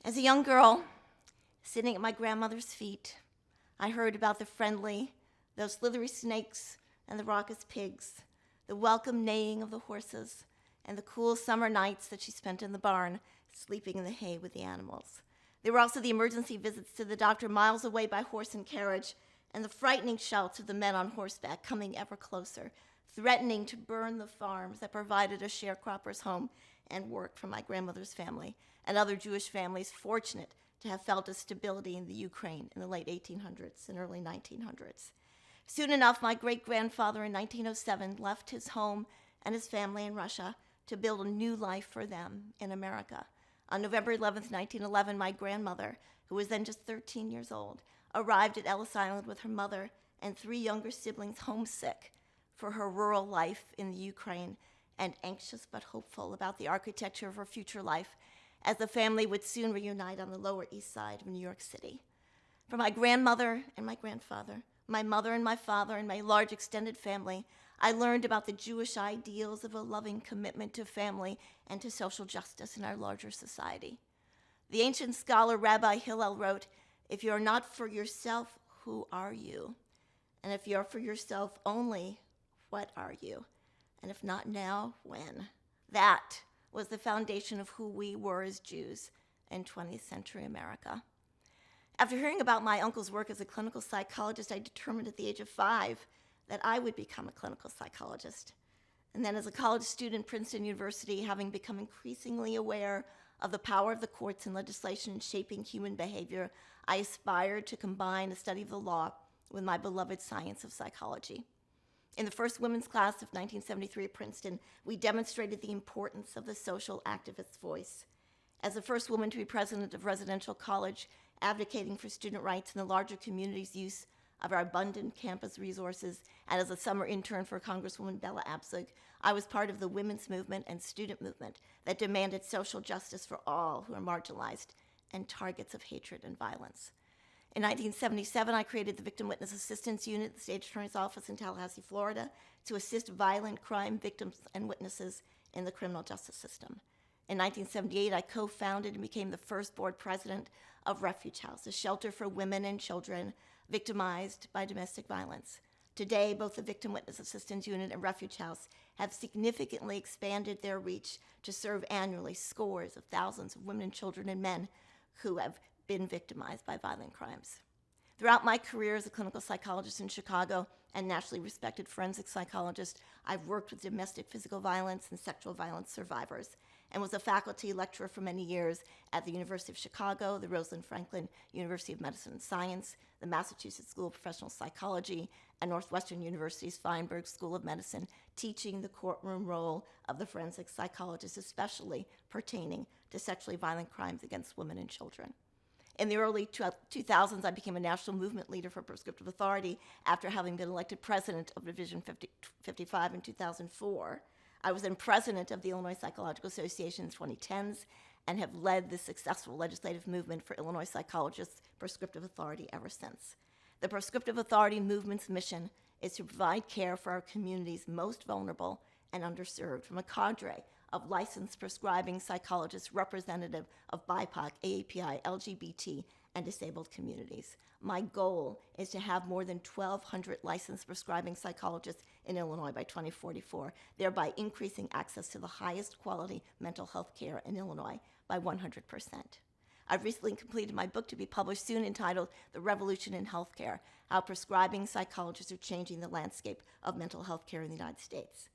As a young girl, sitting at my grandmother's feet, I heard about the friendly, those slithery snakes and the raucous pigs, the welcome neighing of the horses, and the cool summer nights that she spent in the barn, sleeping in the hay with the animals. There were also the emergency visits to the doctor miles away by horse and carriage, and the frightening shouts of the men on horseback coming ever closer, threatening to burn the farms that provided a sharecropper's home and work for my grandmother's family and other Jewish families fortunate to have felt a stability in the Ukraine in the late 1800s and early 1900s. Soon enough, my great-grandfather in 1907 left his home and his family in Russia to build a new life for them in America. On November 11th, 1911, my grandmother, who was then just 13 years old, arrived at Ellis Island with her mother and 3 younger siblings, homesick for her rural life in the Ukraine and anxious but hopeful about the architecture of her future life as the family would soon reunite on the Lower East Side of New York City. For my grandmother and my grandfather, my mother and my father, and my large extended family, I learned about the Jewish ideals of a loving commitment to family and to social justice in our larger society. The ancient scholar Rabbi Hillel wrote, "If you're not for yourself, who are you? And if you're for yourself only, what are you? And if not now, when?" That was the foundation of who we were as Jews in 20th century America. After hearing about my uncle's work as a clinical psychologist, I determined at the age of 5 that I would become a clinical psychologist. And then as a college student at Princeton University, having become increasingly aware of the power of the courts and legislation in shaping human behavior, I aspired to combine a study of the law with my beloved science of psychology. In the first women's class of 1973 at Princeton, we demonstrated the importance of the social activist's voice. As the first woman to be president of residential college, advocating for student rights and the larger community's use of our abundant campus resources, and as a summer intern for Congresswoman Bella Abzug, I was part of the women's movement and student movement that demanded social justice for all who are marginalized and targets of hatred and violence. In 1977, I created the Victim Witness Assistance Unit at the State Attorney's Office in Tallahassee, Florida, to assist violent crime victims and witnesses in the criminal justice system. In 1978, I co-founded and became the first board president of Refuge House, a shelter for women and children victimized by domestic violence. Today, both the Victim Witness Assistance Unit and Refuge House have significantly expanded their reach to serve annually scores of thousands of women and children and men who have been victimized by violent crimes. Throughout my career as a clinical psychologist in Chicago and nationally respected forensic psychologist, I've worked with domestic physical violence and sexual violence survivors and was a faculty lecturer for many years at the University of Chicago, the Rosalind Franklin University of Medicine and Science, the Massachusetts School of Professional Psychology, and Northwestern University's Feinberg School of Medicine, teaching the courtroom role of the forensic psychologist, especially pertaining to sexually violent crimes against women and children. In the early 2000s, I became a national movement leader for prescriptive authority after having been elected president of Division 55 in 2004. I was then president of the Illinois Psychological Association in the 2010s and have led the successful legislative movement for Illinois psychologists' prescriptive authority ever since. The prescriptive authority movement's mission is to provide care for our community's most vulnerable and underserved from a cadre of licensed prescribing psychologists representative of BIPOC, AAPI, LGBT, and disabled communities. My goal is to have more than 1,200 licensed prescribing psychologists in Illinois by 2044, thereby increasing access to the highest quality mental health care in Illinois by 100%. I've recently completed my book to be published soon entitled The Revolution in Healthcare, How Prescribing Psychologists Are Changing the Landscape of Mental Health Care in the United States.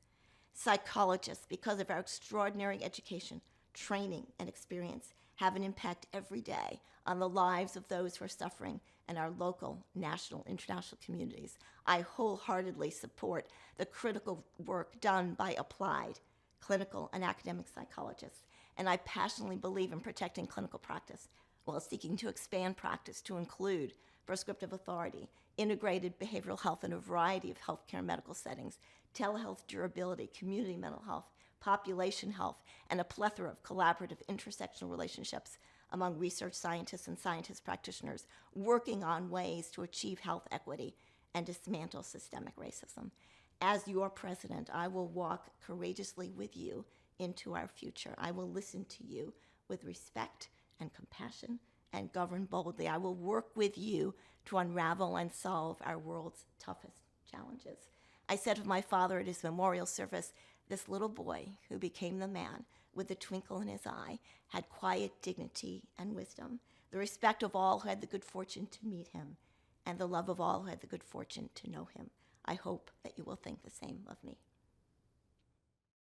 Psychologists, because of our extraordinary education, training, and experience, have an impact every day on the lives of those who are suffering in our local, national, international communities. I wholeheartedly support the critical work done by applied, clinical, and academic psychologists, and I passionately believe in protecting clinical practice while seeking to expand practice to include prescriptive authority, integrated behavioral health in a variety of healthcare and medical settings, telehealth durability, community mental health, population health, and a plethora of collaborative intersectional relationships among research scientists and scientist practitioners working on ways to achieve health equity and dismantle systemic racism. As your president, I will walk courageously with you into our future. I will listen to you with respect and compassion and govern boldly. I will work with you to unravel and solve our world's toughest challenges. I said of my father at his memorial service, this little boy who became the man with a twinkle in his eye had quiet dignity and wisdom, the respect of all who had the good fortune to meet him, and the love of all who had the good fortune to know him. I hope that you will think the same of me.